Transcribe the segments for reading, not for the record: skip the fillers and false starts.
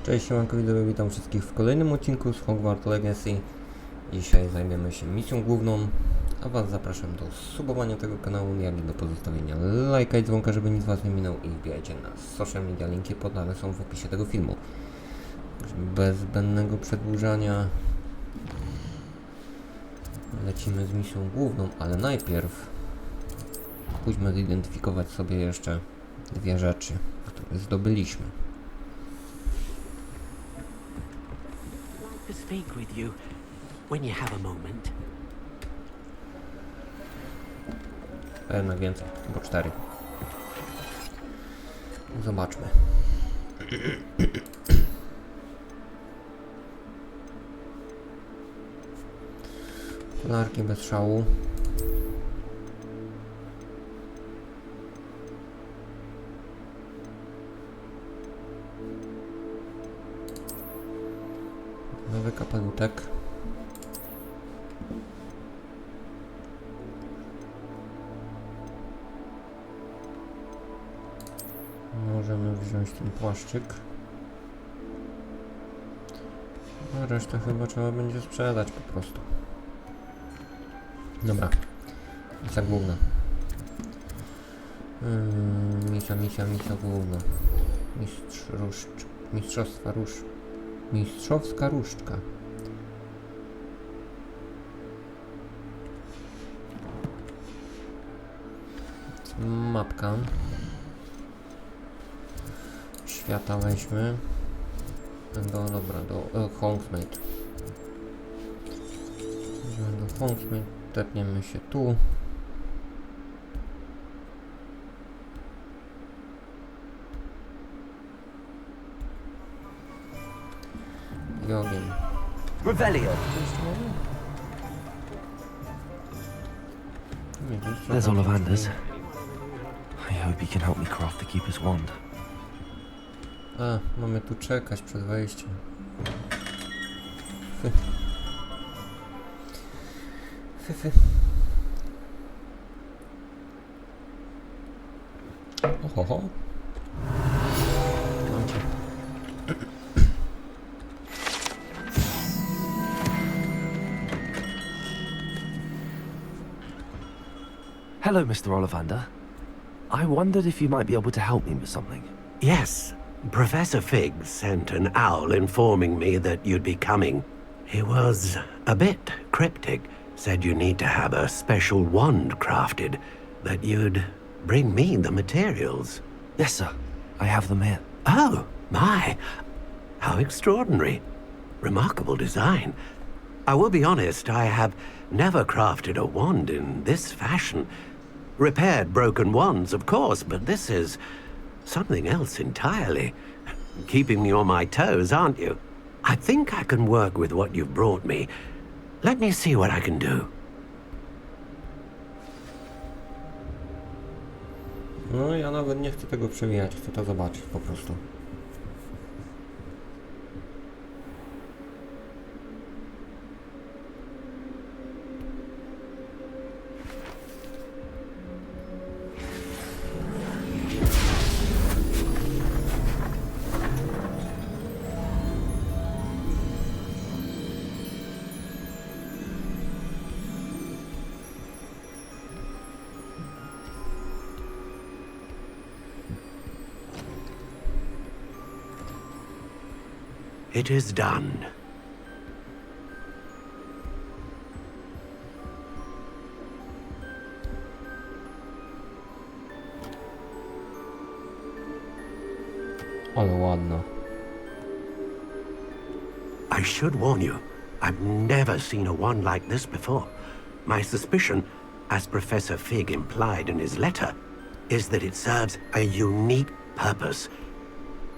Cześć, siemanko widzowie, witam wszystkich w kolejnym odcinku z Hogwartu Legacy. Dzisiaj zajmiemy się misją główną, a Was zapraszam do subowania tego kanału, jak i do pozostawienia lajka i dzwonka, żeby nic Was nie minął, i wbijajcie na social media, linki podane są w opisie tego filmu. Bez zbędnego przedłużania lecimy z misją główną, ale najpierw pójdźmy zidentyfikować sobie jeszcze dwie rzeczy, które zdobyliśmy. To speak with you when you have a moment. Jednak więcej, bo 4. Zobaczmy. Kolarki bez szału. Nowy kapelutek. Możemy wziąć ten płaszczyk. A resztę chyba trzeba będzie sprzedać po prostu. Dobra. Misja główna. Misja główna. Mistrzowska różdżka. Mapka. Świata weźmy. Dobra, do Hogsmeade. Idziemy do Hogsmeade, tepniemy się tu. I ogień. Revelio. There's Ollivander's. I hope he can help me craft the Keeper's wand. A, mamy tu czekać przed wejściem. Ohoho. Hello, Mr. Ollivander. I wondered if you might be able to help me with something. Yes, Professor Fig sent an owl informing me that you'd be coming. He was a bit cryptic, said you need to have a special wand crafted, that you'd bring me the materials. Yes, sir. I have them here. Oh, my. How extraordinary. Remarkable design. I will be honest, I have never crafted a wand in this fashion. Repaired broken wands, of course, but this is something else entirely. Keeping me on my toes, aren't you? I think I can work with what you've brought me. Let me see what I can do. No, ja nawet nie chcę tego przewijać, chcę to zobaczyć po prostu. It is done. Ale ładno. I should warn you, I've never seen a wand like this before. My suspicion, as Professor Fig implied in his letter, is that it serves a unique purpose.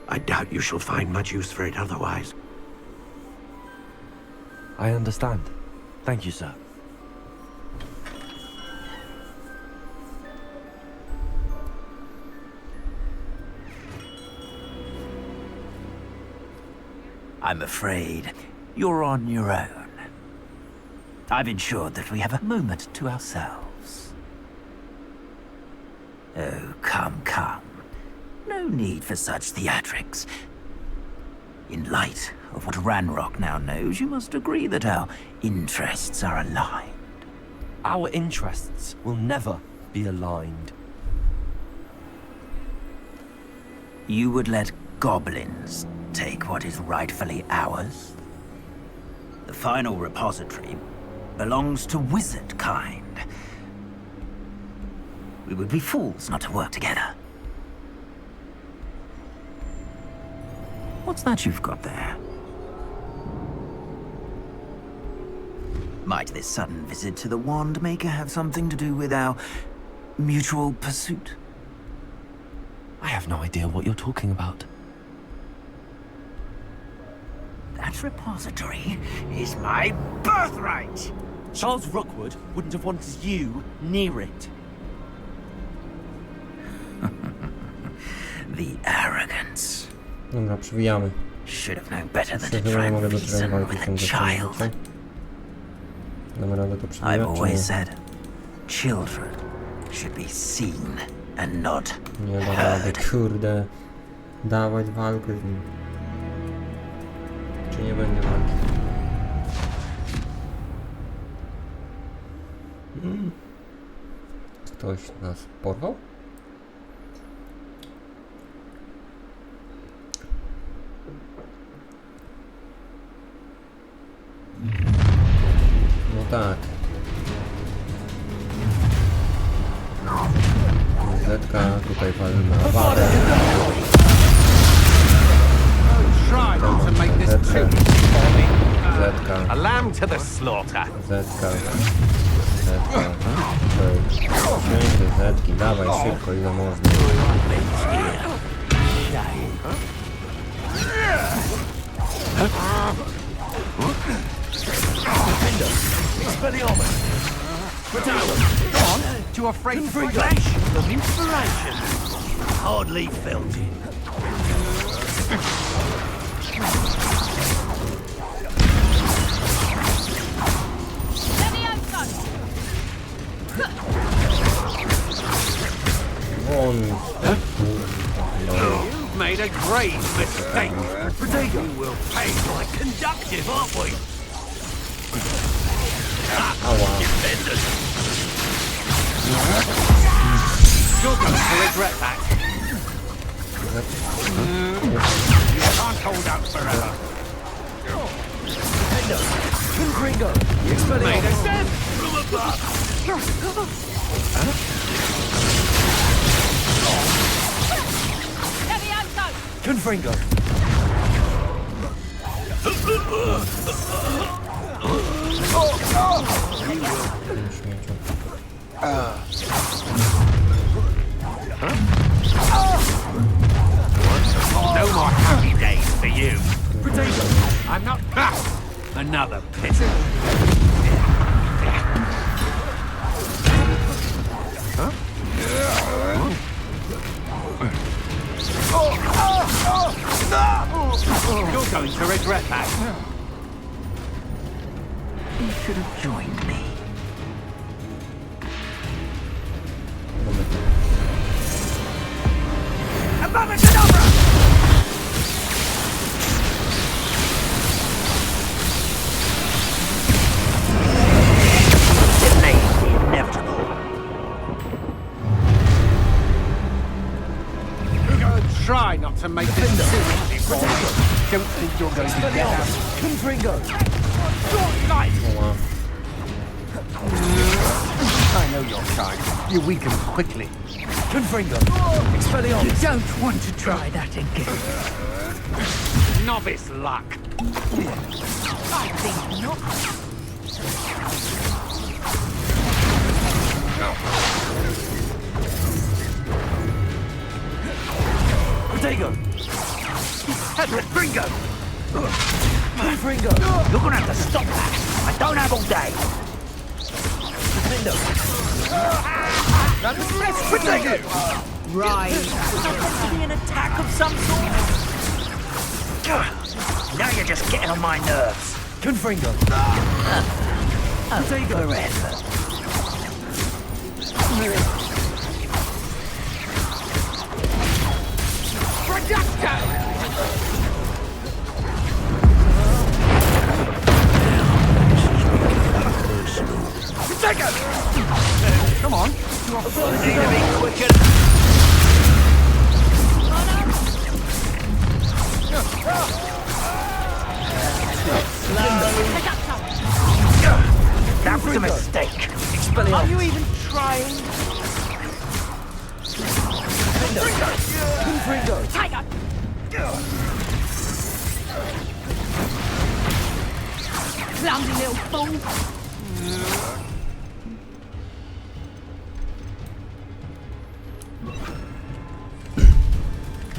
I doubt you shall find much use for it otherwise. I understand. Thank you, sir. I'm afraid you're on your own. I've ensured that we have a moment to ourselves. Oh, come, come. No need for such theatrics. In light of what Ranrock now knows, you must agree that our interests are aligned. Our interests will never be aligned. You would let goblins take what is rightfully ours? The final repository belongs to wizard kind. We would be fools not to work together. What's that you've got there? Might this sudden visit to the Wand Maker have something to do with our mutual pursuit? I have no idea what you're talking about. That repository is my birthright! Charles Rookwood wouldn't have wanted you near it. The arrogance. Dobra, przewijamy. Should have known better than to Myślę, że try nie and mogę dotrzeć reason walki with z tym a child. dziewczyną. Damy radę to I've przewijać, czy always nie? said, children should be seen and not Nie da rady, heard. kurde. Dawać walkę z nim. Czy nie będzie walki? Ktoś nas porwał? No tak. Zetka tutaj walimy na awarę. Try not to make this Zetka. too easy for me. Zetka. A lamb to the slaughter. Zetka. Zetka. Wszędzie zetki. Dawaj szybko, ile można. Too afraid for flash of inspiration. Hardly felt it. Won. You've made a grave mistake. You will pay for a conductive, aren't we? Ała. You're going to regret that. You can't hold out forever. Made a step from above. Confringo! Śmieciu. No more happy days for you. I'm not. Another pit. You're going to regret that. You should have joined me. Abracadabra! Delay the inevitable. Try not to make this too easy for me. Don't think you're going to get out. Confringo! Short life. Ała. I know your kind. You weaken quickly. Confringo! You Expelliarmus! don't want to try that again. Novice luck. I think not. Protego! Bingo. Confringo! You're gonna have to stop that. I don't have all day. Defendo! Right. Supposed to be an attack of some sort? Now you're just getting on my nerves. Confringo! Protego! Forever. Need to be quicker. That was a mistake. Are you even trying? Confringo! Tiger! Clumsy little fool!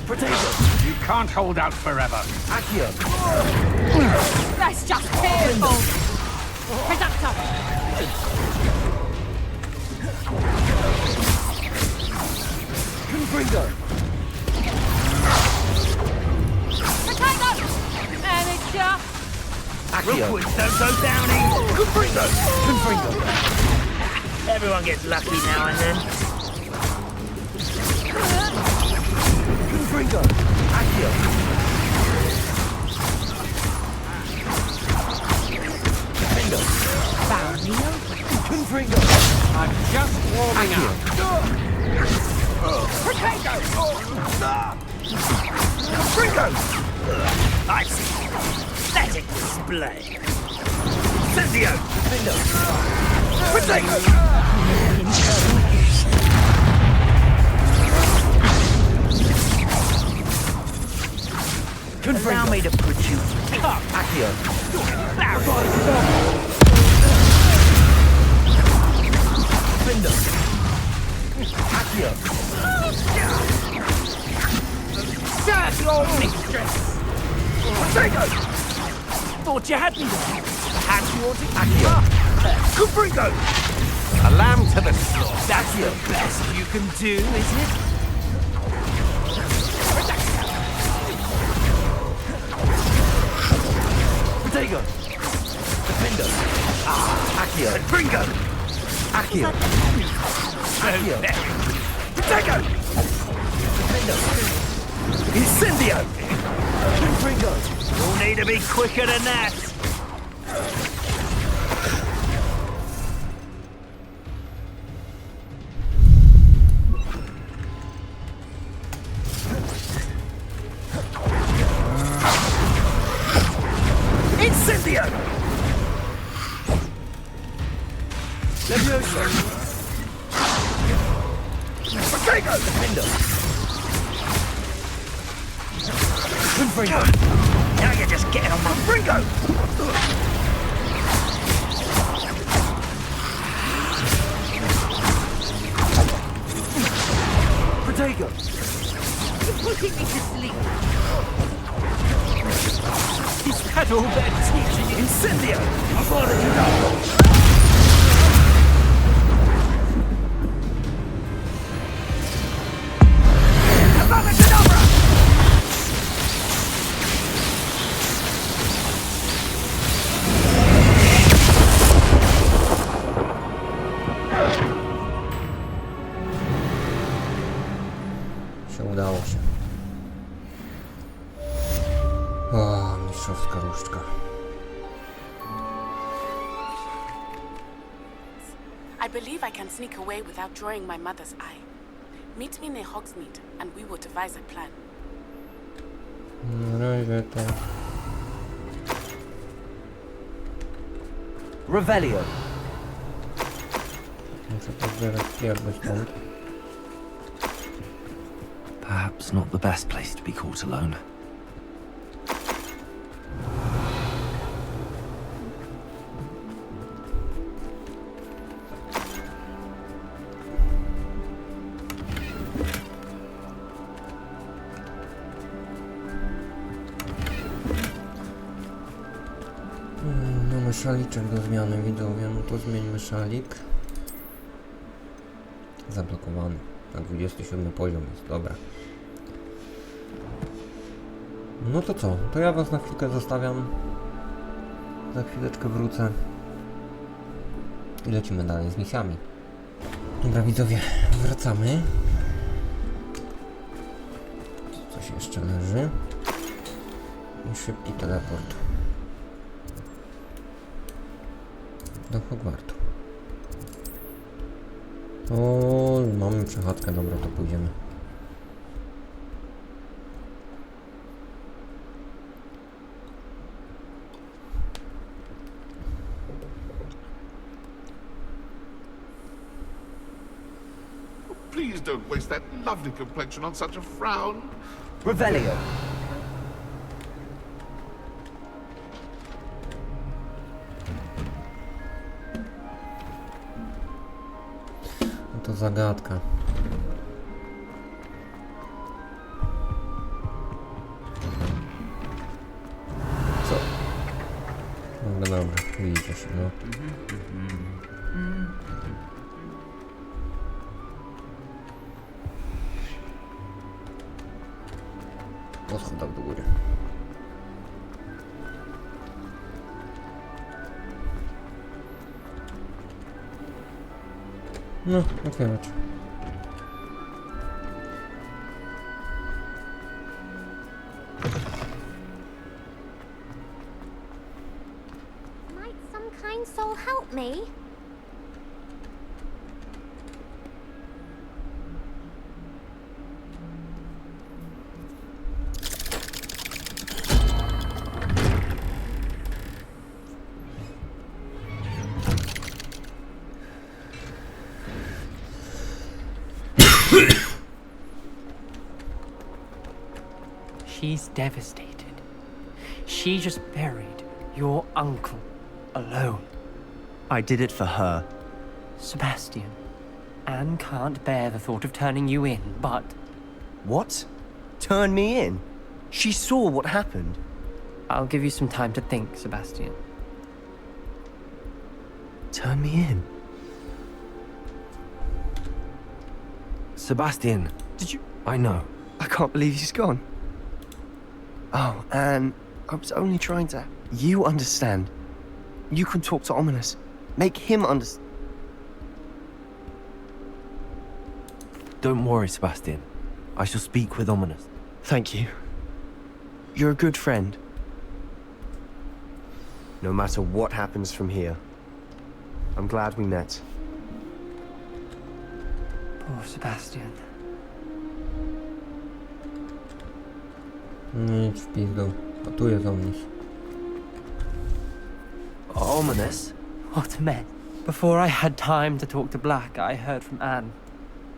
Potato! You can't hold out forever. Accio! That's just fearful! Reductor! Confringo! Potato! Manager! Accio! Rookwards don't go down easy. Confringo! Confringo! Everyone gets lucky now and then. Confringo! Accio! Confringo! Found me Confringo! I'm just warming up. Potato! Confringo! I see. Pathetic display. Incendio! Confringo! Potato! Allow me to put you up. Accio! Confringo! Accio! Serve your mistress! Potato! Thought you had me there! Perhaps you ought to... Accio! Confringo! A lamb to the slaughter. That's the Best you can do, is it? Potato! Defendo! Accio! Bringo. Accio! Accio! Potato! Defendo! Incendio! Confringo! You'll need to be quicker than that. Incendio! Levioso! Potato! Defendo! Confringo! Now you're just getting on my... Confringo! Potato! You're putting me to sleep! Is that all they're teaching you? Incendio! I've ordered you now! Udało się. O, mistrzowska różdżka. I believe I can sneak away without drawing my mother's eye. Meet me near Hogsmeade, and we will devise a plan. Na razie to... Revelio. Muszę pozbierać pierdę stąd. Perhaps not the best place to be caught alone. Mamy szaliczek do zmiany, widzowie. No to zmieńmy szalik. Zablokowany. Na 27 poziom jest, dobra. No to co? To ja was na chwilkę zostawiam. Za chwileczkę wrócę. I lecimy dalej z misjami. Dobra widzowie, wracamy. Coś jeszcze leży. I szybki teleport. Do Hogwartu. O, mamy przechadzkę, dobra, to pójdziemy. Please don't waste that lovely complexion on such a frown. Revelio. No to zagadka. Co? No dobrze, widzicie się, no. Po schodach do góry. No, otwierać. Might some kind soul help me? She's devastated. She just buried your uncle alone. I did it for her. Sebastian, Anne can't bear the thought of turning you in, but What? Turn me in? She saw what happened. I'll give you some time to think, Sebastian. Turn me in? Sebastian, Did you? I know. I can't believe he's gone. Oh, Anne, I was only trying to... You understand. You can talk to Ominous. Make him understand. Don't worry, Sebastian. I shall speak with Ominous. Thank you. You're a good friend. No matter what happens from here, I'm glad we met. Poor Sebastian. Nic w pizdu. A tu jest Omnis. Ominous? What men? Before I had time to talk to Black, I heard from Anne.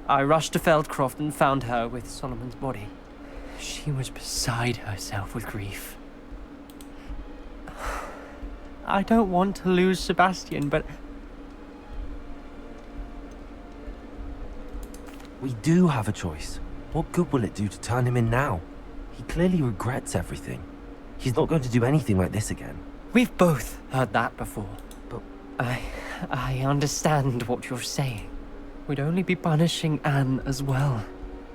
I rushed to Feldcroft and found her with Solomon's body. She was beside herself with grief. I don't want to lose Sebastian, but We do have a choice. What good will it do to turn him in now? He clearly regrets everything. He's not going to do anything like this again. we've both heard that before. But I understand what you're saying. We'd only be punishing Anne as well.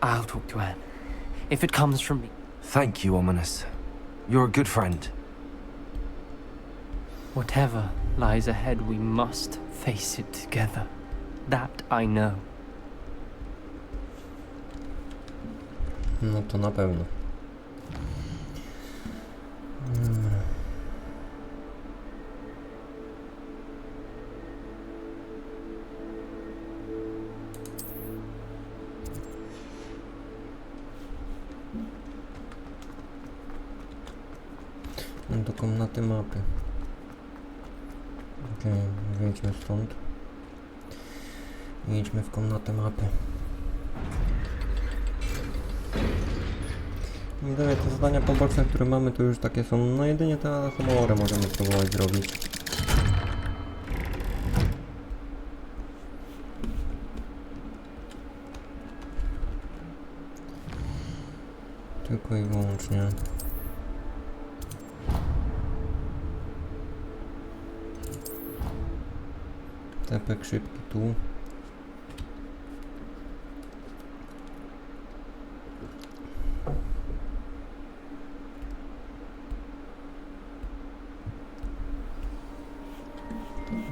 I'll talk to Anne. If it comes from me. Thank you, Ominous. You're a good friend. Whatever lies ahead, we must face it together. That I know. No to na pewno. No do komnaty mapy. Okej, wyjdźmy stąd. I idźmy w komnatę mapy. Widzowie, te zadania poboczne, które mamy, to już takie są, no jedynie te humorę możemy spróbować zrobić. Tylko i wyłącznie. Tepek szybki tu.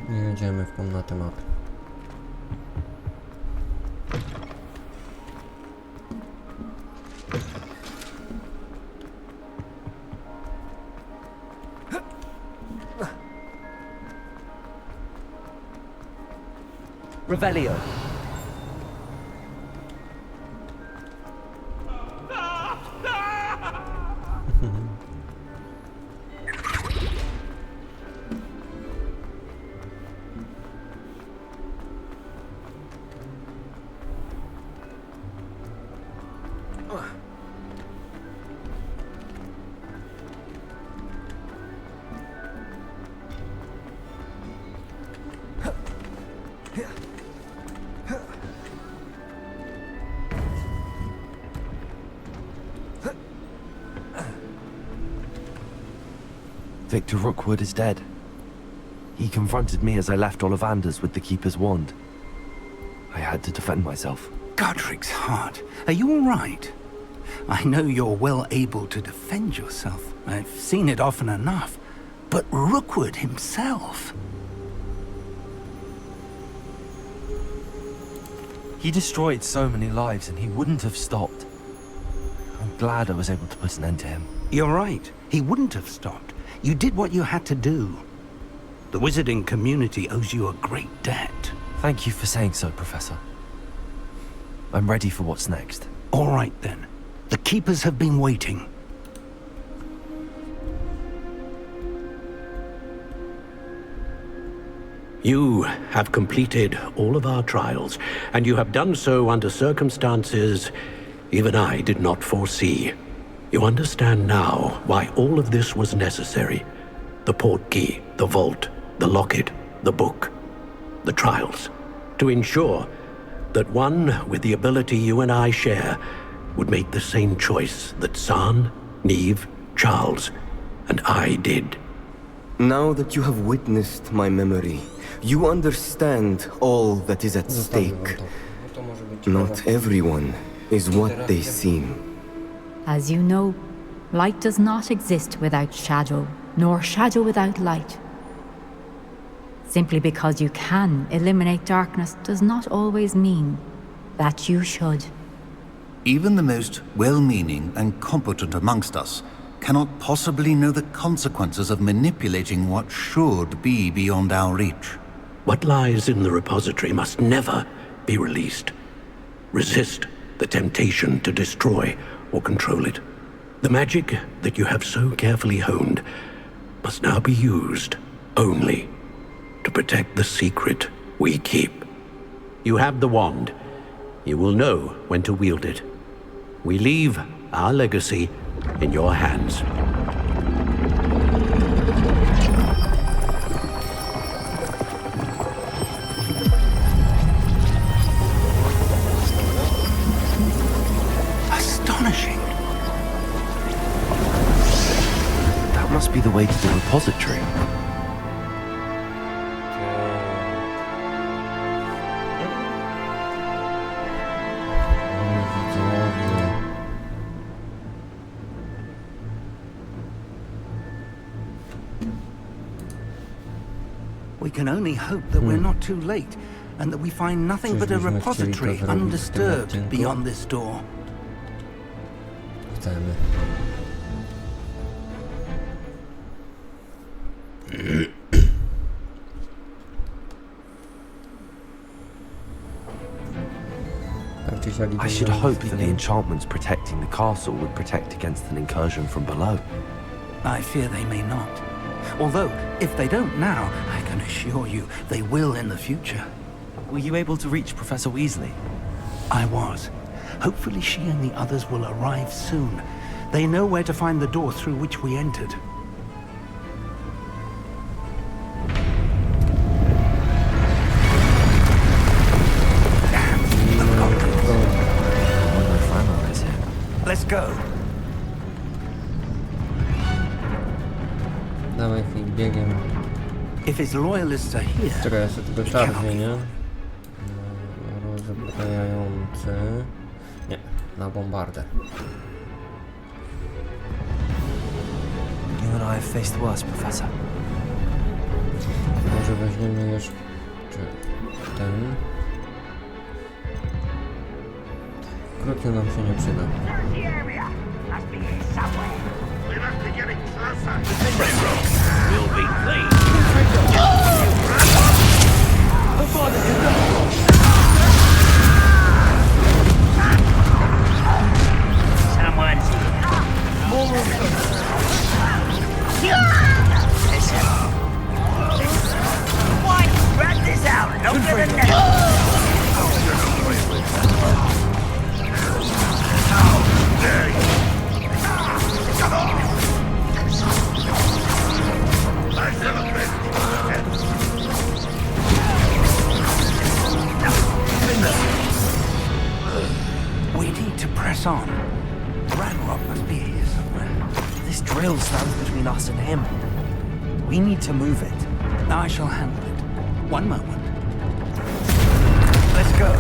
I jedziemy w komnatę mapy. Revelio. Victor Rookwood is dead. He confronted me as I left Ollivander's with the Keeper's wand. I had to defend myself. Godric's heart. Are you all right? I know you're well able to defend yourself. I've seen it often enough. But Rookwood himself... He destroyed so many lives and he wouldn't have stopped. I'm glad I was able to put an end to him. You're right. He wouldn't have stopped. You did what you had to do. The wizarding community owes you a great debt. Thank you for saying so, Professor. I'm ready for what's next. All right, then. The Keepers have been waiting. You have completed all of our trials, and you have done so under circumstances even I did not foresee. You understand now why all of this was necessary. The portkey, the vault, the locket, the book, the trials. To ensure that one with the ability you and I share would make the same choice that San, Neve, Charles, and I did. Now that you have witnessed my memory, you understand all that is at stake. Not everyone is what they seem. As you know, light does not exist without shadow, nor shadow without light. Simply because you can eliminate darkness does not always mean that you should. Even the most well-meaning and competent amongst us cannot possibly know the consequences of manipulating what should be beyond our reach. What lies in the repository must never be released. Resist the temptation to destroy or control it. The magic that you have so carefully honed must now be used only to protect the secret we keep. You have the wand. You will know when to wield it. We leave our legacy in your hands. Astonishing. That must be the way to the repository. We can only hope that we're not too late, and that we find nothing but a repository undisturbed beyond this door. Chcemy. I should hope that the enchantments protecting the castle would protect against an incursion from below. I fear they may not. Although, if they don't now, I can assure you they will in the future. Were you able to reach Professor Weasley? I was. Hopefully she and the others will arrive soon. They know where to find the door through which we entered. Let's go. Dawaj biegiem. If his loyalists are here, czekaj, jeszcze tylko czarny, nie? Rozbrajający. Nie, na bombardę. You and I have faced worse, Professor. Może weźmiemy jeszcze ten. Krótko nam się nie przyda. Someone's here. Listen. Why? Rat this out. Don't get a net. We need to press on. Ranrock must be here somewhere. This drill stands between us and him. We need to move it. I shall handle it. One moment. Let's go.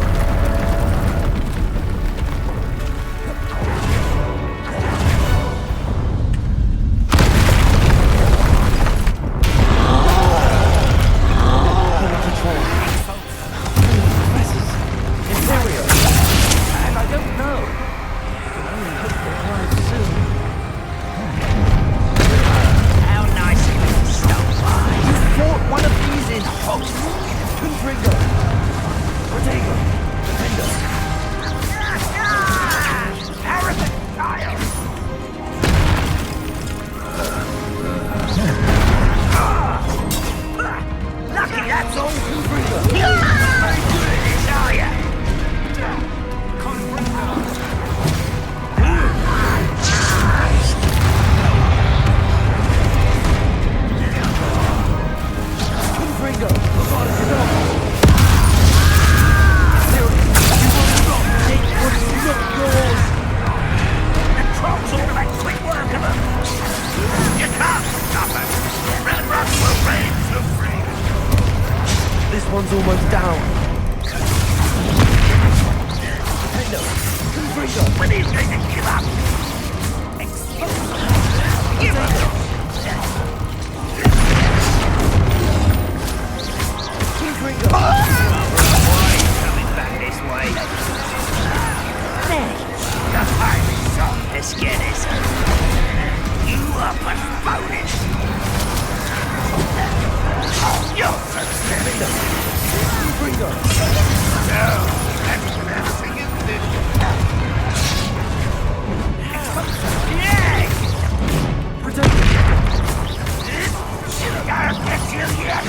This one's almost down. When are you going to give up? Give up! Coming back this way. There. The pirate song has scared us. You are postponing. You're so silly. No, that's nothing, isn't it? Yeah! Protect me! I'll get you yet!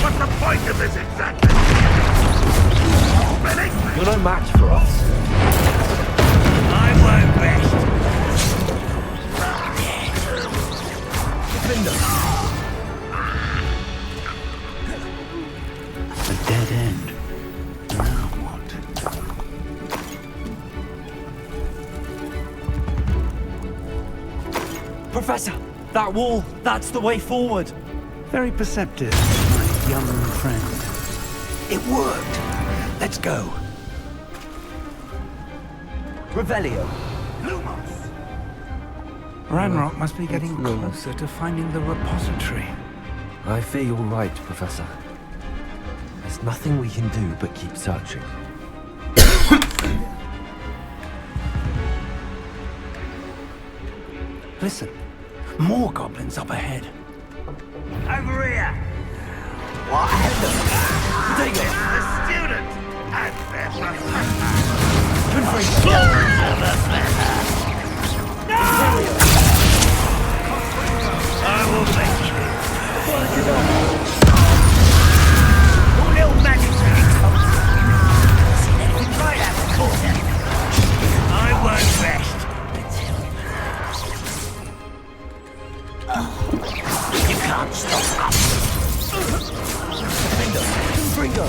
What's the point of this exactly? You're no match for us. I won't rest. A dead end. Now what? Professor, that wall, that's the way forward. Very perceptive, my young friend. It worked. Let's go. Revelio. Ranrock must be getting closer to finding the repository. I fear you're right, Professor. There's nothing we can do but keep searching. Listen, more goblins up ahead. Over here! What? Take it! The student! And their No! I will make you. All little magic tricks. Try that before. I won't rest. You can't stop us. Confringo!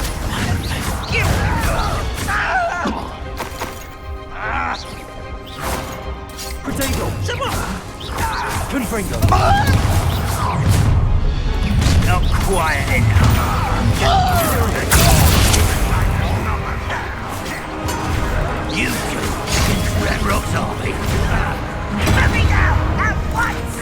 Potato! Confringo! Not quiet enough. You two, Red Rock's army. Let me go! At once!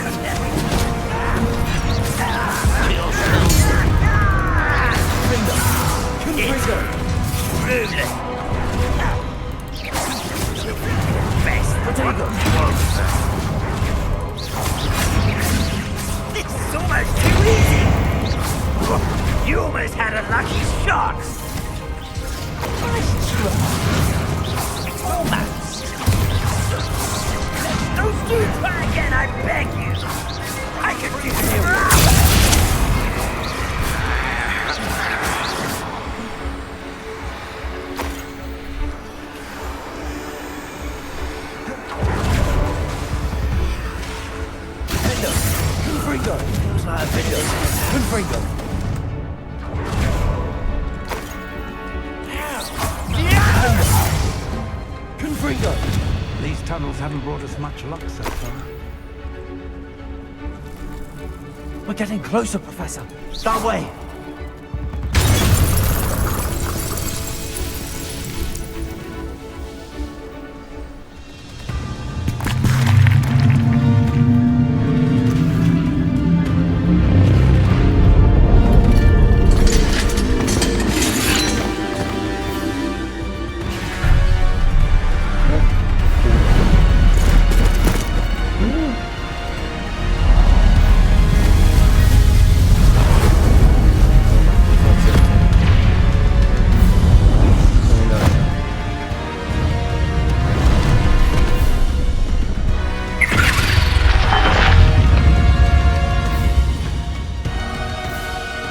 Rude. Best potato. This is almost too easy. You almost had a lucky shot. Nice try. It's almost. Don't do try again, I beg you. I can do this for hours. Confringo! Looks like a video. Confringo! Confringo! These tunnels haven't brought us much luck so far. We're getting closer, Professor. That way.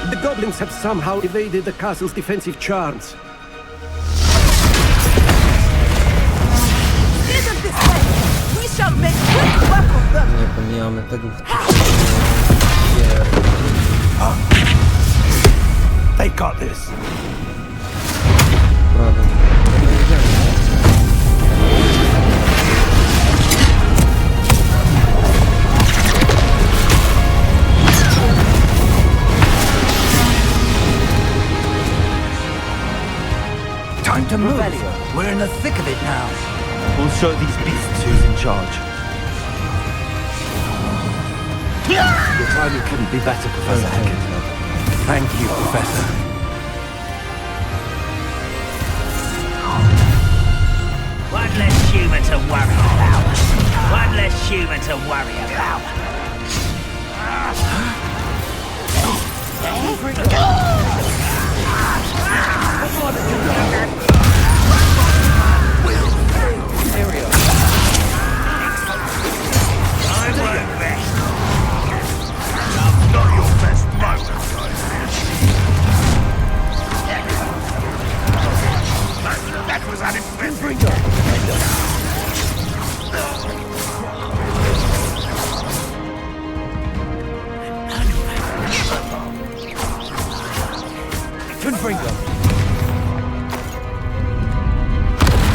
The goblins have somehow evaded the castle's defensive charms. We shall make quick work of them. Nie pomijamy tego. They got this. Time to move. We're in the thick of it now. We'll show these beasts who's in charge. Your timing couldn't be better, Professor Hackett. Thank you, Professor. One less human to worry about. One less human to worry about.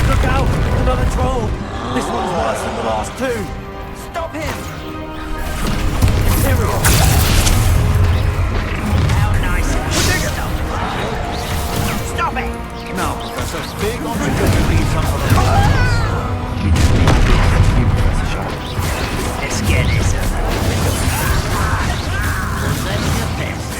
Look out! Another troll! This one's worse than the last two! Stop him. Imperial! How nice. Stop it! Now, Professor, big on We're going to leave some for the pirates. We just need to keep Professor Sharp. Let's get this over with. That's your best.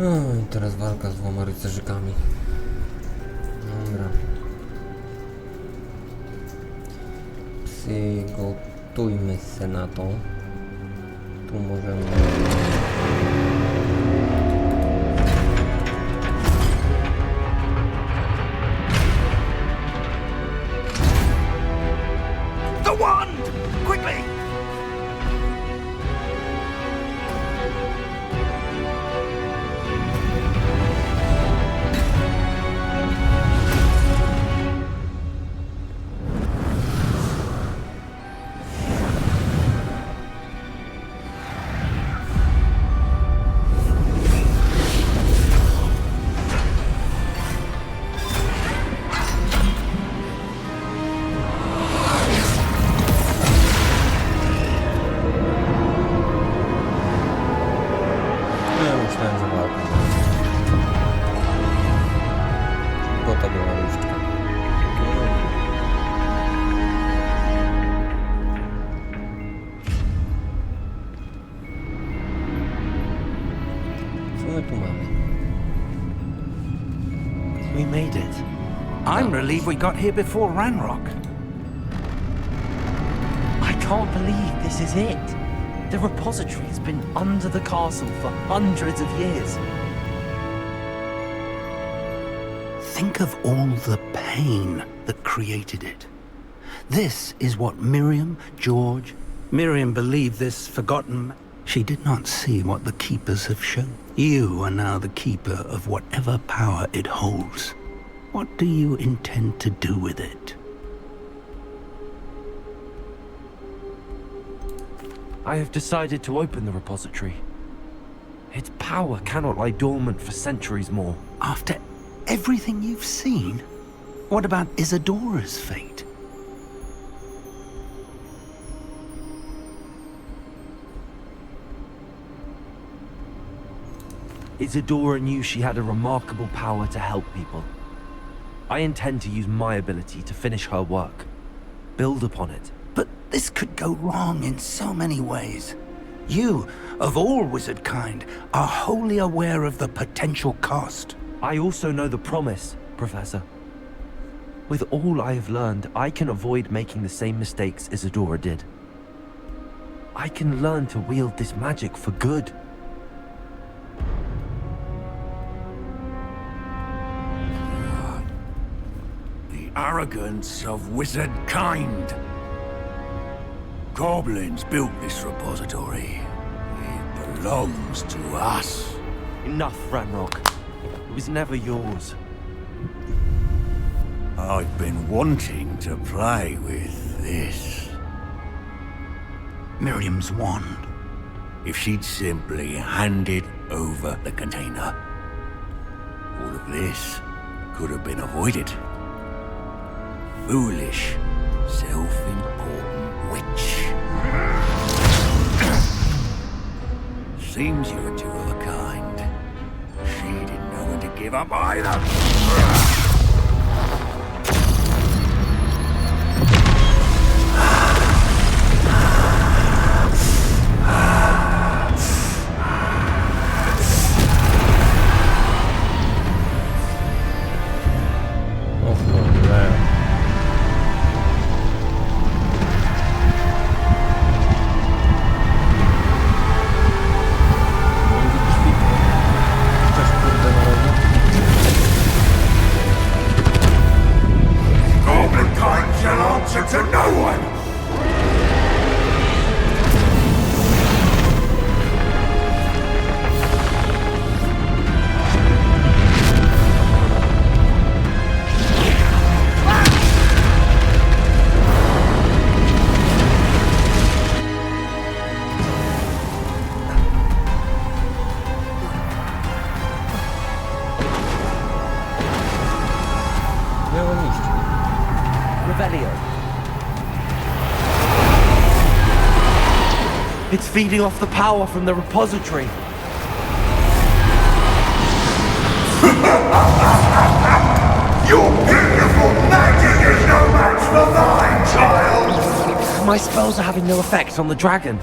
I teraz walka z dwoma rycerzykami. Dobra. Przygotujmy się na to. Tu możemy... The wand! Quickly! relieved we got here before Ranrock. I can't believe this is it. The repository has been under the castle for hundreds of years. Think of all the pain that created it. This is what Miriam, George... Miriam believed this forgotten... She did not see what the Keepers have shown. You are now the keeper of whatever power it holds. What do you intend to do with it? I have decided to open the repository. Its power cannot lie dormant for centuries more. After everything you've seen? What about Isadora's fate? Isadora knew she had a remarkable power to help people. I intend to use my ability to finish her work. Build upon it. But this could go wrong in so many ways. You, of all wizard kind, are wholly aware of the potential cost. I also know the promise, Professor. With all I have learned, I can avoid making the same mistakes Isadora did. I can learn to wield this magic for good. The arrogance of wizard kind. Goblins built this repository. It belongs to us. Enough, Ranrock. It was never yours. I've been wanting to play with this. Miriam's wand. If she'd simply handed over the container, all of this could have been avoided. Foolish, self-important witch. Seems you're two of a kind. She didn't know when to give up either. To no one! It's feeding off the power from the repository. Your beautiful magic is no match for mine, child! My spells are having no effect on the dragon.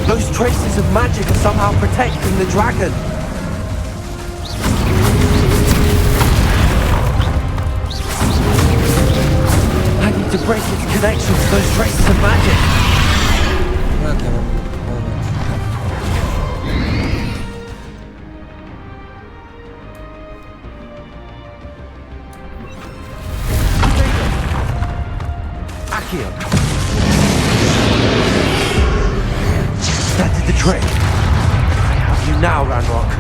Those traces of magic are somehow protecting the dragon. To break its connection to those traces of magic. Accio. That did the trick. I have you now, Ranrock.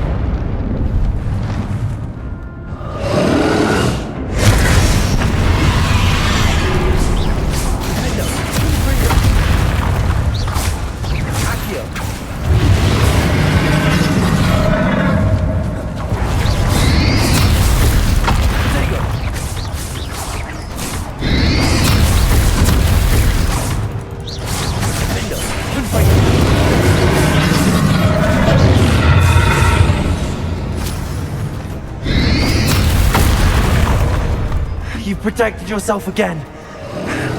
You've protected yourself again.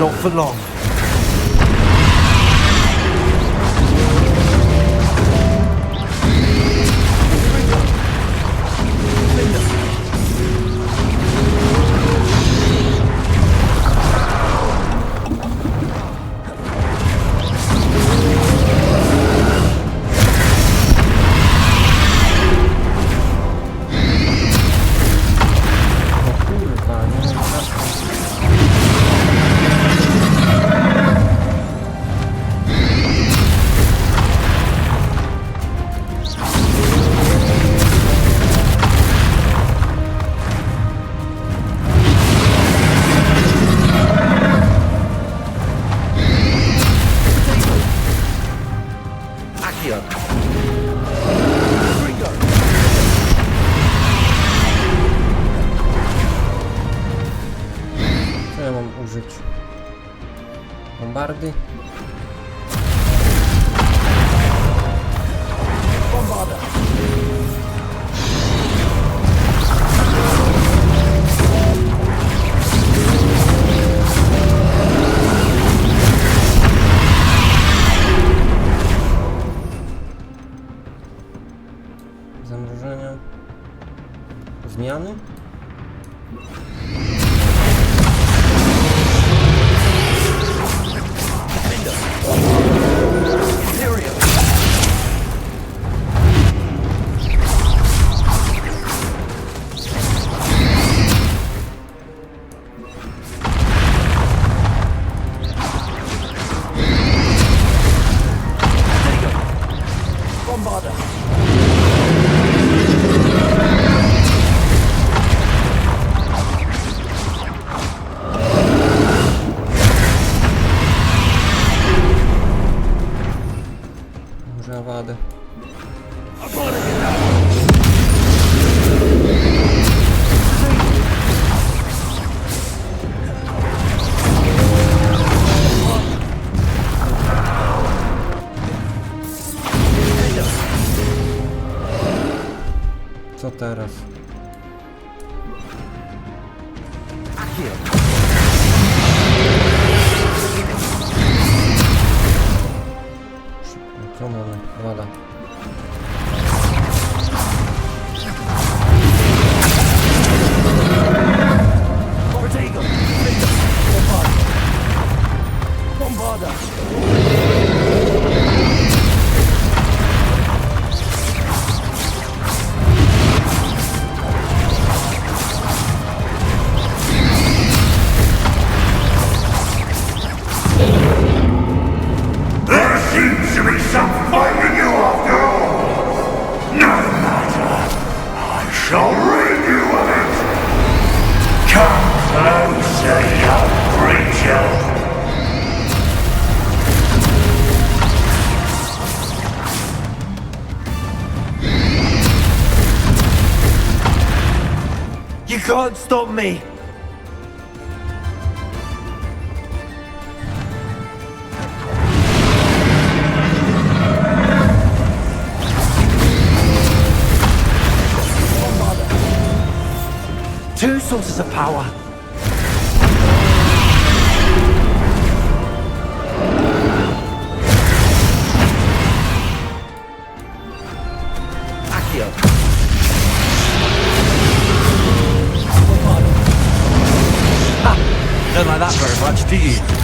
Not for long. Accio. Co ja mam użyć? Bombardy? Zamrożenia. Zmiany? Wadę. Co teraz? Co mamy? Wada. You can't stop me! Two sources of power. Accio. Ha! Don't like that very much, do you?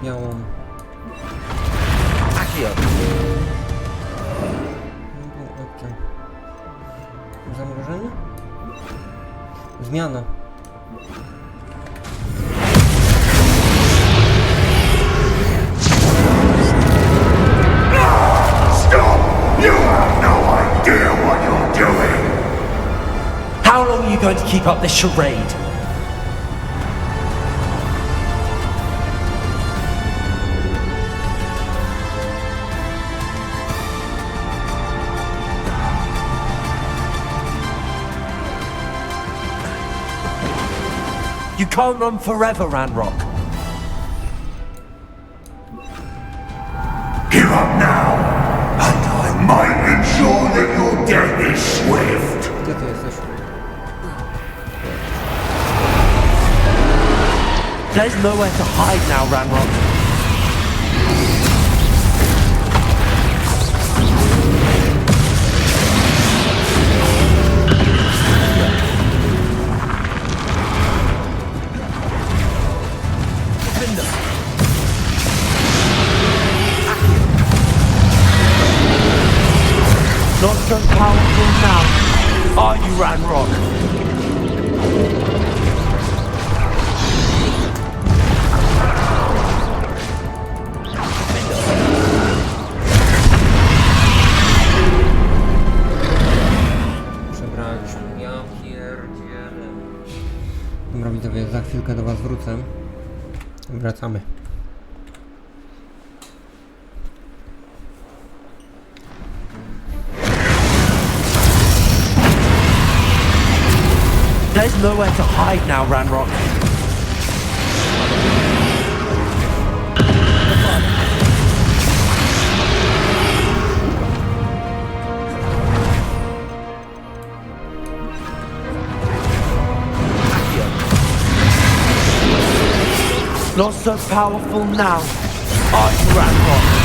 białą. Accio. Zamrożenie? Zmiana. Stop! You have no idea what you're doing! How long are you going to keep up this charade? You can't run forever, Ranrock. Give up now, and I might ensure that your death is swift. Gdzie ty jesteś? There's nowhere to hide now, Ranrock. Not so powerful now, are you, Ranrock? Przebraliśmy, ja pierdzielę. Dobra widzowie, za chwilkę do was wrócę. Wracamy. There's nowhere to hide now, Ranrock. Not so powerful now, are you, Ranrock?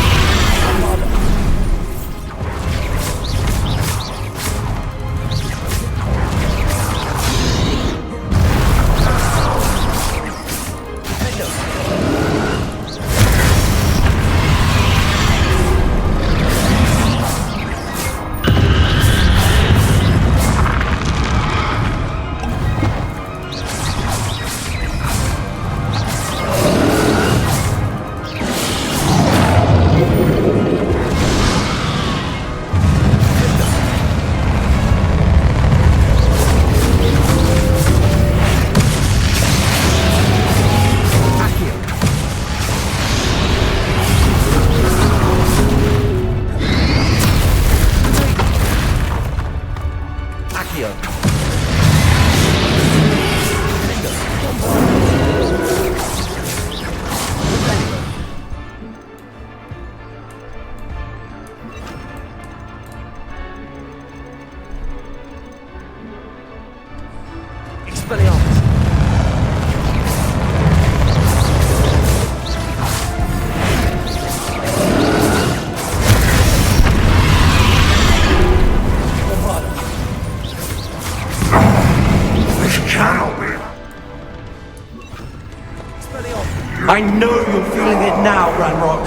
I know you're feeling it now, Ranrock.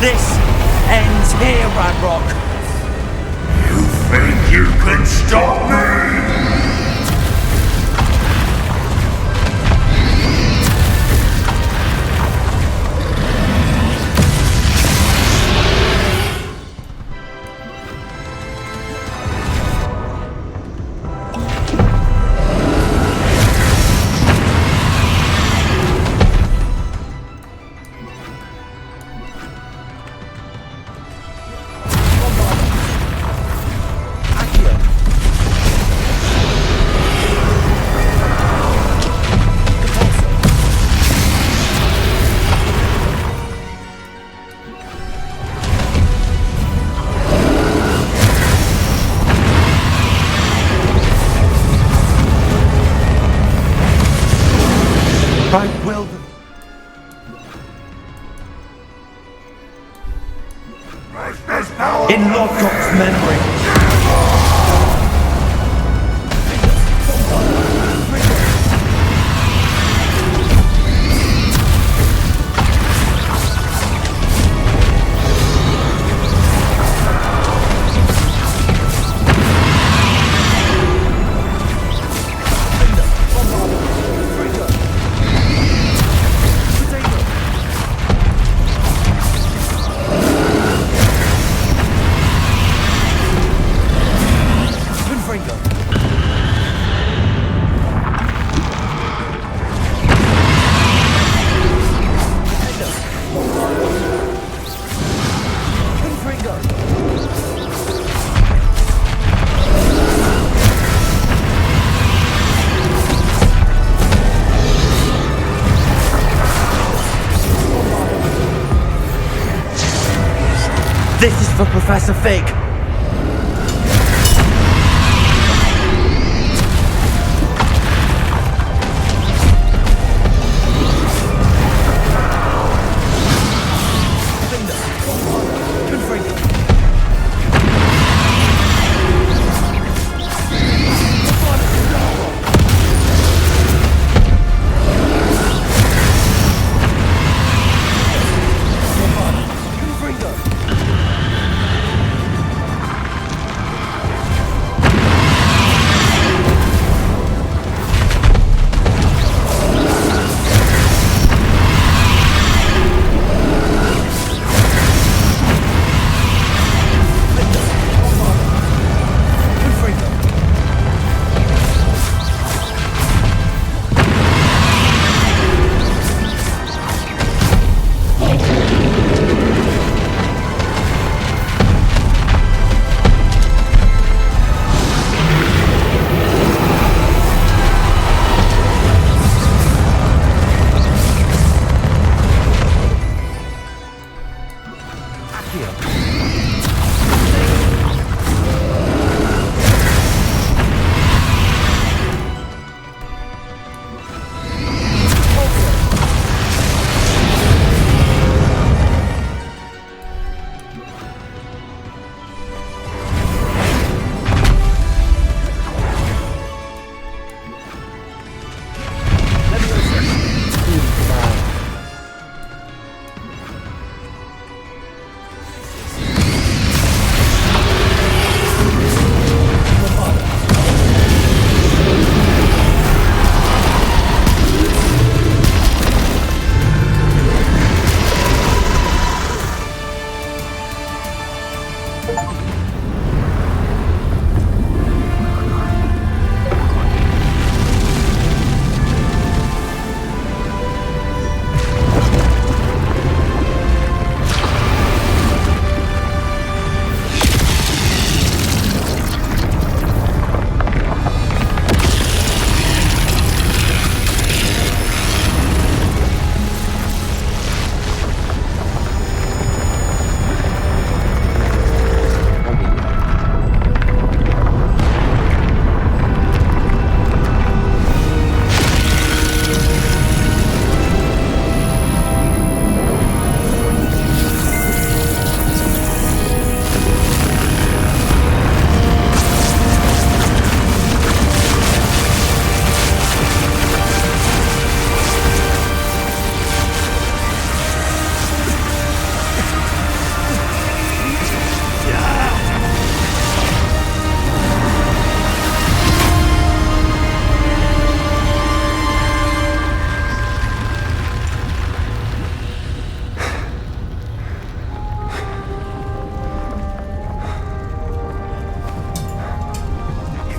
This ends here, Ranrock. You think you can stop me? I will. In Lodgok's memory. for Professor Fig.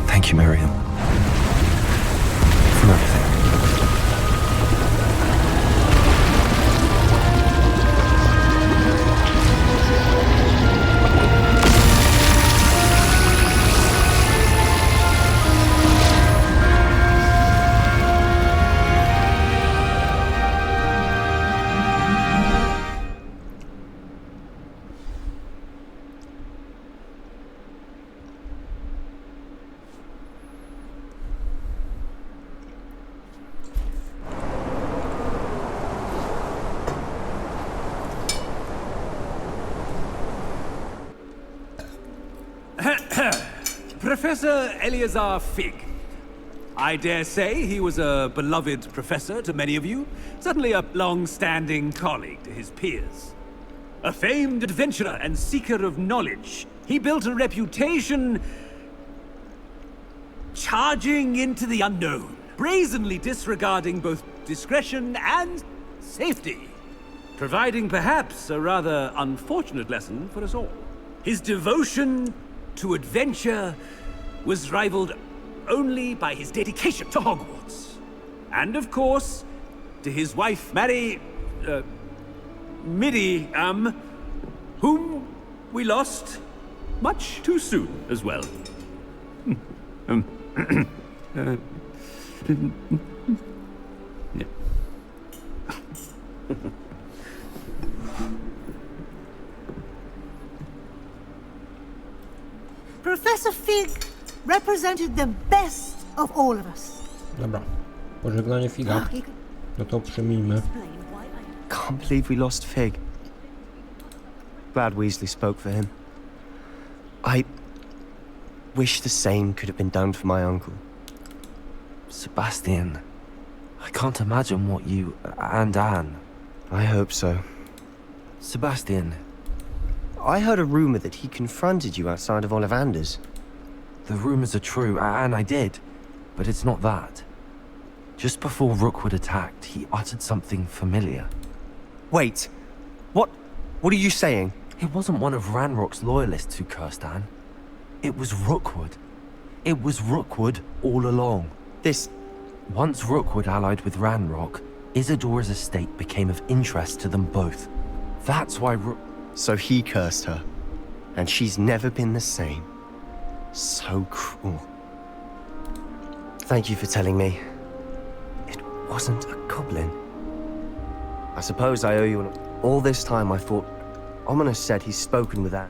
Thank you, Miriam. For everything. Professor Eleazar Fig. I dare say he was a beloved professor to many of you, certainly a long-standing colleague to his peers. A famed adventurer and seeker of knowledge, he built a reputation charging into the unknown, brazenly disregarding both discretion and safety, providing perhaps a rather unfortunate lesson for us all. His devotion to adventure was rivaled only by his dedication to Hogwarts. And of course, to his wife, Midi, whom we lost much too soon as well. Yeah. Fig represented the best of all of us. Dobra. Pożegnanie Figa. No to przyjmijmy. Can't believe we lost Fig. Glad Weasley spoke for him. I wish the same could have been done for my uncle. Sebastian, I can't imagine what you and Anne. I hope so. Sebastian, I heard a rumor that he confronted you outside of Ollivander's. the rumors are true, and I did, but it's not that. Just before Rookwood attacked, he uttered something familiar. Wait, what are you saying? It wasn't one of Ranrock's loyalists who cursed Anne. It was Rookwood. It was Rookwood all along. Once Rookwood allied with Ranrock, Isadora's estate became of interest to them both. That's why So he cursed her, and she's never been the same. So cruel. Thank you for telling me. It wasn't a goblin. I suppose I owe you all this time I thought Ominous said he's spoken with that.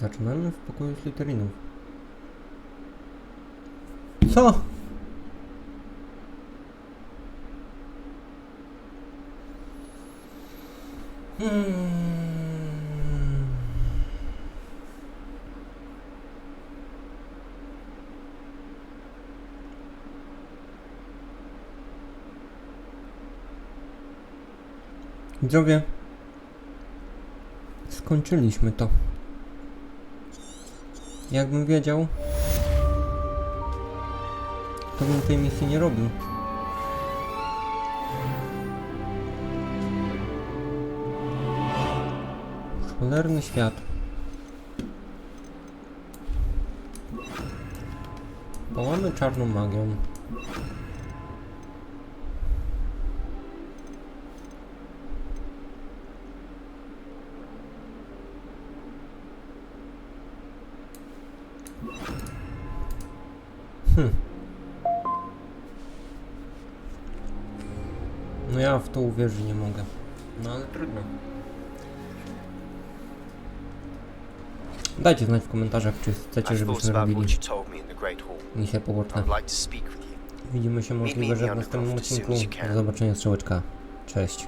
Zaczynamy w pokoju Slytherinów. Co? Widzowie, skończyliśmy to. Jakbym wiedział, to bym tej misji nie robił. Cholerny świat. Pałamy czarną magią. No ja w to uwierzyć nie mogę. No ale trudno. Dajcie znać w komentarzach, czy chcecie, żebyśmy robili misje poboczne. Widzimy się możliwe, że w następnym odcinku. Do zobaczenia, strzałeczka. Cześć.